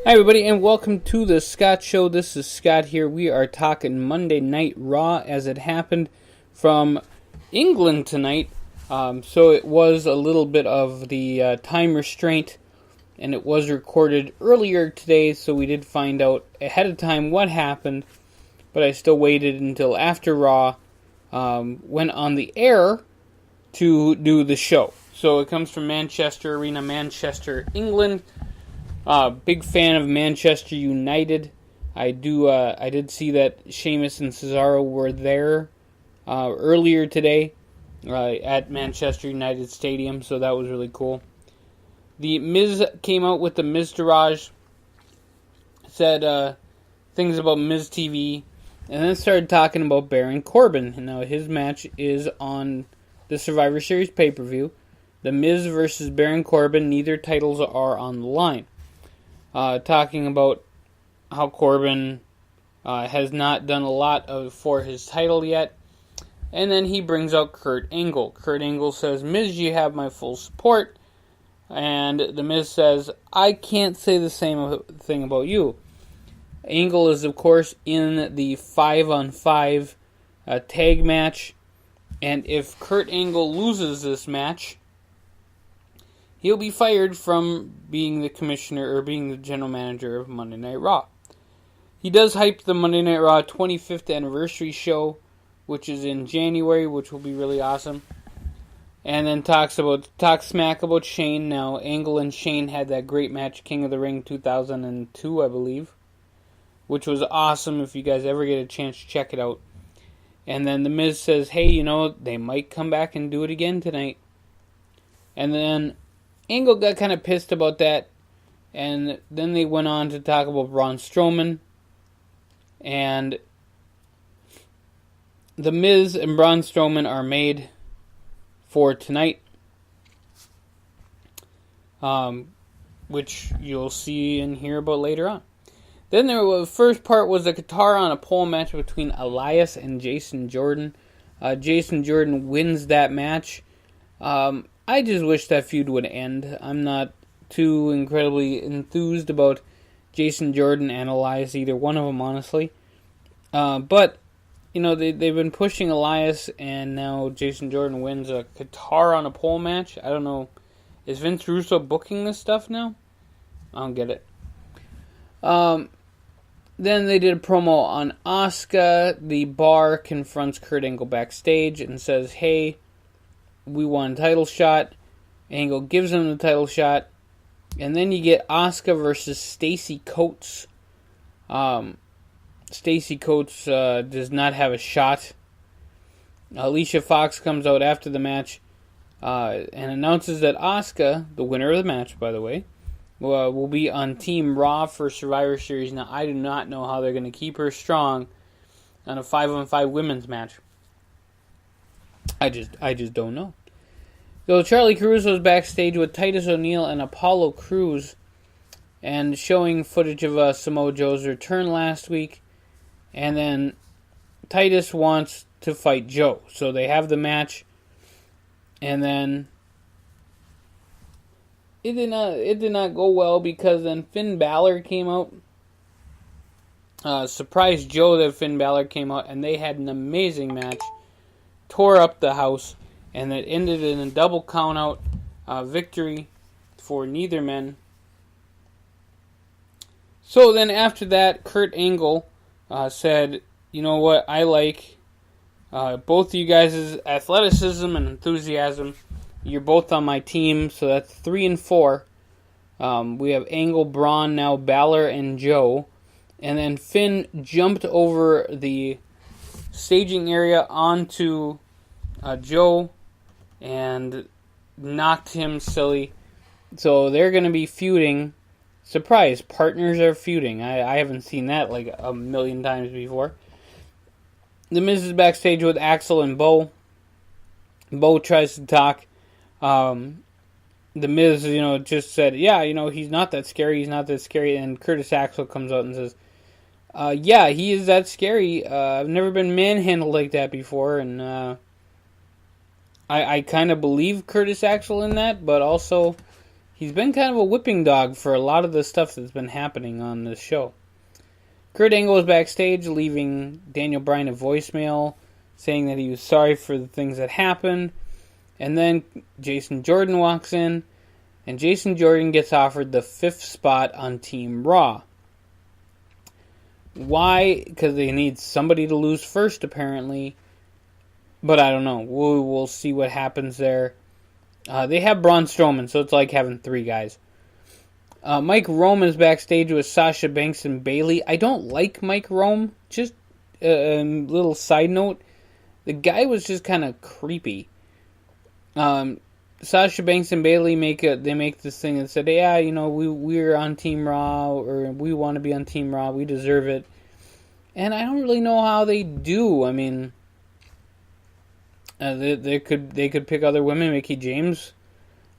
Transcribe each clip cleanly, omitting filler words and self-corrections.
Hi everybody and welcome to the Scott Show. This is Scott here. We are talking Monday Night Raw as it happened from England tonight. So it was a little bit of the time restraint, and it was recorded earlier today, so we did find out ahead of time what happened, but I still waited until after Raw went on the air to do the show. So it comes from Manchester Arena, Manchester, England. Big fan of Manchester United. I did see that Sheamus and Cesaro were there earlier today at Manchester United Stadium, so that was really cool. The Miz came out with the Miztourage, said things about Miz TV, and then started talking about Baron Corbin. Now his match is on the Survivor Series pay-per-view. The Miz versus Baron Corbin. Neither titles are on the line. Talking about how Corbin has not done a lot for his title yet. And then he brings out Kurt Angle. Kurt Angle says, Miz, you have my full support. And the Miz says, I can't say the same thing about you. Angle is, of course, in the 5-on-5 tag match. And if Kurt Angle loses this match, he'll be fired from being the commissioner or being the general manager of Monday Night Raw. He does hype the Monday Night Raw 25th anniversary show, which is in January, which will be really awesome. And then talks smack about Shane. Now, Angle and Shane had that great match, King of the Ring 2002, I believe, which was awesome. If you guys ever get a chance to check it out. And then The Miz says, hey, they might come back and do it again tonight. And then Angle got kind of pissed about that, and then they went on to talk about Braun Strowman, and The Miz and Braun Strowman are made for tonight, which you'll see and hear about later on. Then the first part was a guitar on a pole match between Elias and Jason Jordan. Jason Jordan wins that match. I just wish that feud would end. I'm not too incredibly enthused about Jason Jordan and Elias, either one of them, honestly. But, they've been pushing Elias, and now Jason Jordan wins a guitar on a pole match. I don't know. Is Vince Russo booking this stuff now? I don't get it. Then they did a promo on Asuka. The Bar confronts Kurt Angle backstage and says, hey, we won a title shot. Angle gives him the title shot. And then you get Asuka versus Stacey Coates. Stacey Coates does not have a shot. Alicia Fox comes out after the match and announces that Asuka, the winner of the match, by the way, will be on Team Raw for Survivor Series. Now, I do not know how they're going to keep her strong on a 5-on-5 women's match. I just don't know. So Charlie Caruso is backstage with Titus O'Neil and Apollo Crews, and showing footage of Samoa Joe's return last week. And then Titus wants to fight Joe, so they have the match. And then it did not go well, because then Finn Balor came out. Surprised Joe that Finn Balor came out, and they had an amazing match. Tore up the house, and it ended in a double count-out victory for neither men. So then after that, Kurt Angle said, you know what, I like both of you guys' athleticism and enthusiasm. You're both on my team, so that's 3 and 4. We have Angle, Braun, now Balor, and Joe. And then Finn jumped over the staging area onto Joe and knocked him silly. So they're going to be feuding. Surprise, partners are feuding. I haven't seen that like a million times before. The Miz is backstage with Axel and Bo. Bo tries to talk. The Miz, just said, yeah, he's not that scary, and Curtis Axel comes out and says, yeah, he is that scary. I've never been manhandled like that before, and I kind of believe Curtis Axel in that, but also he's been kind of a whipping dog for a lot of the stuff that's been happening on this show. Kurt Angle is backstage, leaving Daniel Bryan a voicemail saying that he was sorry for the things that happened. And then Jason Jordan walks in, and Jason Jordan gets offered the 5th spot on Team Raw. Why? Because they need somebody to lose first, apparently. But I don't know. We'll see what happens there. They have Braun Strowman, so it's like having 3 guys. Mike Rome is backstage with Sasha Banks and Bayley. I don't like Mike Rome. Just a little side note. The guy was just kind of creepy. Sasha Banks and Bayley make this thing that said, yeah, we're on Team Raw, or we want to be on Team Raw, we deserve it. And I don't really know how they do. I mean, they could pick other women. Mickie James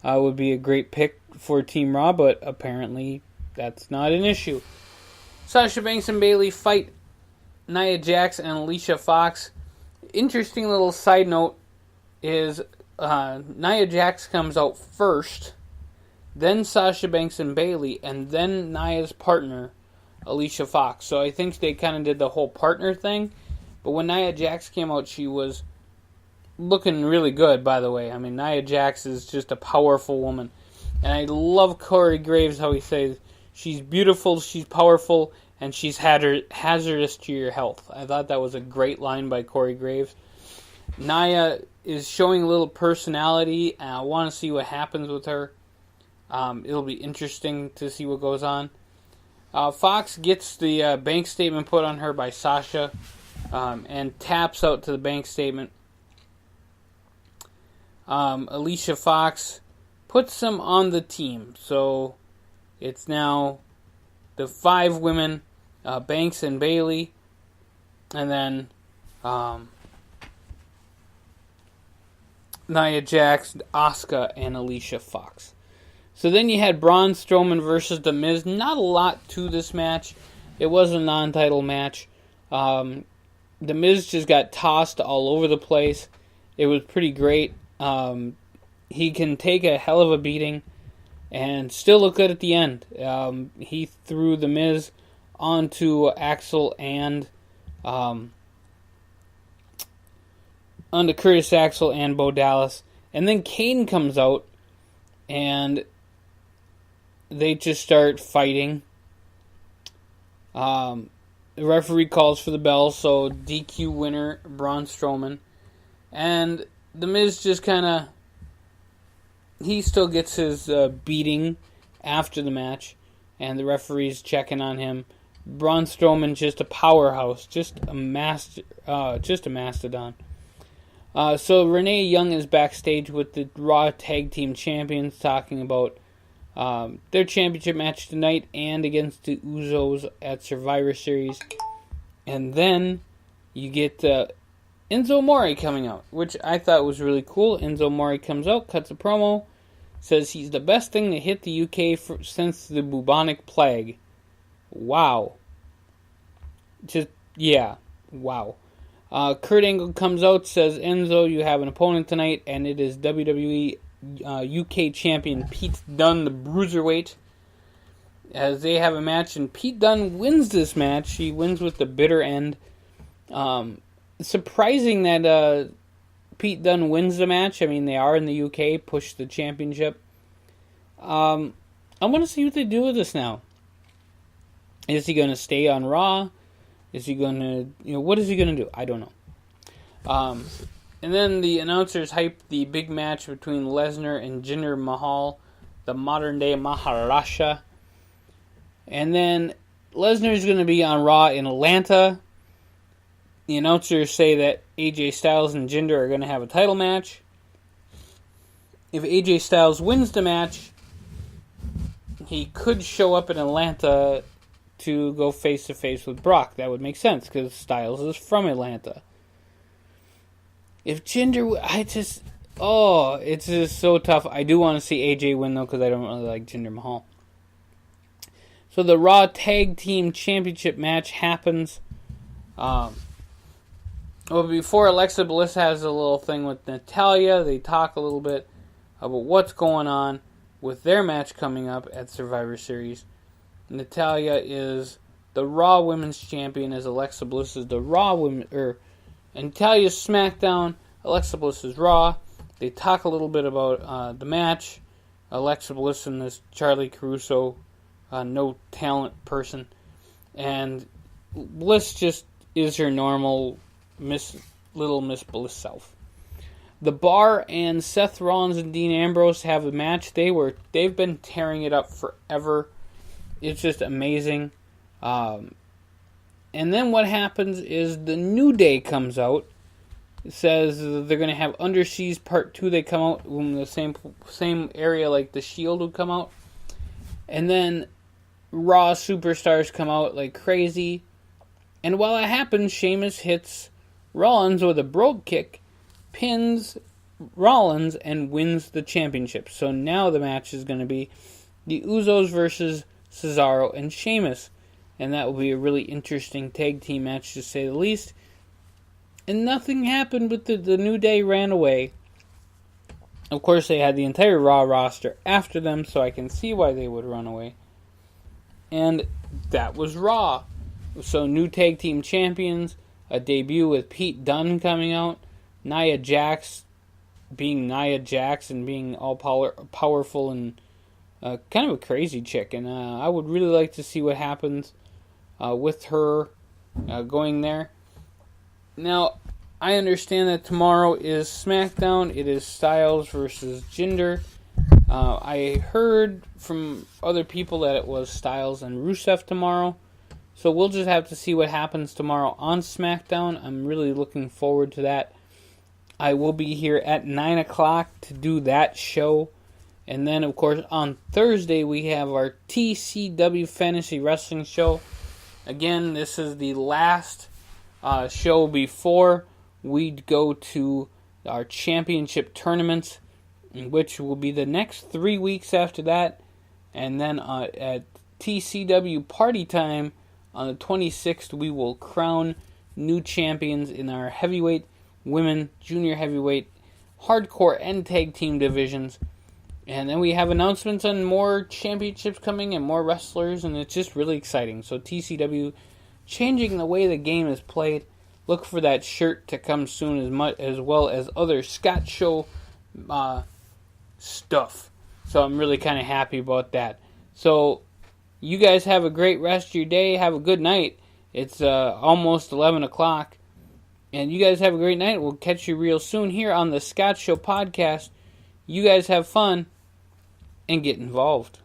would be a great pick for Team Raw, but apparently that's not an issue. Sasha Banks and Bayley fight Nia Jax and Alicia Fox. Interesting little side note is Nia Jax comes out first, then Sasha Banks and Bayley, and then Nia's partner, Alicia Fox. So I think they kind of did the whole partner thing. But when Nia Jax came out, she was looking really good, by the way. I mean, Nia Jax is just a powerful woman. And I love Corey Graves, how he says, she's beautiful, she's powerful, and she's hazardous to your health. I thought that was a great line by Corey Graves. Nia is showing a little personality, and I want to see what happens with her. It'll be interesting to see what goes on. Fox gets the bank statement put on her by Sasha, and taps out to the bank statement. Alicia Fox puts them on the team. So it's now the 5 women, Banks and Bayley, and then Nia Jax, Asuka, and Alicia Fox. So then you had Braun Strowman versus The Miz. Not a lot to this match. It was a non-title match. The Miz just got tossed all over the place. It was pretty great. He can take a hell of a beating and still look good at the end. He threw The Miz onto Axel and onto Curtis Axel and Bo Dallas. And then Kane comes out and they just start fighting. The referee calls for the bell, so DQ winner Braun Strowman. And The Miz just kind of, he still gets his beating after the match, and the referee's checking on him. Braun Strowman just a powerhouse, just a mastodon. So Renee Young is backstage with the Raw Tag Team Champions, talking about their championship match tonight and against the Usos at Survivor Series. And then you get Enzo Amore coming out, which I thought was really cool. Enzo Amore comes out, cuts a promo, says he's the best thing to hit the UK since the bubonic plague. Wow. Wow. Kurt Angle comes out, says, Enzo, you have an opponent tonight, and it is WWE UK champion Pete Dunne, the Bruiserweight, as they have a match, and Pete Dunne wins this match. He wins with the bitter end. Surprising that Pete Dunne wins the match. I mean, they are in the UK, push the championship. I want to see what they do with this now. Is he going to stay on Raw? Is he going to, what is he going to do? I don't know. And then the announcers hyped the big match between Lesnar and Jinder Mahal, the modern-day Maharaja. And then Lesnar is going to be on Raw in Atlanta. The announcers say that AJ Styles and Jinder are going to have a title match. If AJ Styles wins the match, he could show up in Atlanta to go face-to-face with Brock. That would make sense, because Styles is from Atlanta. If Jinder... it's just so tough. I do want to see AJ win, though, because I don't really like Jinder Mahal. So the Raw Tag Team Championship match happens. Well, before Alexa Bliss has a little thing with Natalya, they talk a little bit about what's going on. with their match coming up at Survivor Series. Natalya is the Raw Women's Champion, as Alexa Bliss is the Raw Women, and Natalya's SmackDown, Alexa Bliss is Raw. They talk a little bit about the match. Alexa Bliss and this Charlie Caruso, no talent person, and Bliss just is her normal little Miss Bliss self. The Bar and Seth Rollins and Dean Ambrose have a match. They've been tearing it up forever. It's just amazing. And then what happens is the New Day comes out. It says they're going to have Underseas Part 2. They come out in the same area like the Shield would come out. And then Raw superstars come out like crazy. And while that happens, Sheamus hits Rollins with a brogue kick, pins Rollins, and wins the championship. So now the match is going to be the Usos versus Cesaro and Sheamus. And that will be a really interesting tag team match, to say the least. And nothing happened with the New Day ran away. Of course, they had the entire Raw roster after them, so I can see why they would run away. And that was Raw. So new tag team champions, a debut with Pete Dunne coming out, Nia Jax being Nia Jax and being all powerful and kind of a crazy chick. And I would really like to see what happens with her going there. Now, I understand that tomorrow is SmackDown. It is Styles versus Jinder. I heard from other people that it was Styles and Rusev tomorrow. So we'll just have to see what happens tomorrow on SmackDown. I'm really looking forward to that. I will be here at 9 o'clock to do that show. And then, of course, on Thursday, we have our TCW Fantasy Wrestling show. Again, this is the last show before we go to our championship tournaments, which will be the next 3 weeks after that. And then at TCW Party Time on the 26th, we will crown new champions in our heavyweight, women, junior heavyweight, hardcore, and tag team divisions. And then we have announcements on more championships coming and more wrestlers, and it's just really exciting. So TCW changing the way the game is played. Look for that shirt to come soon, as well as other Scott Show stuff. So I'm really kind of happy about that. So you guys have a great rest of your day. Have a good night. It's almost 11 o'clock. And you guys have a great night. We'll catch you real soon here on the Scott Show podcast. You guys have fun and get involved.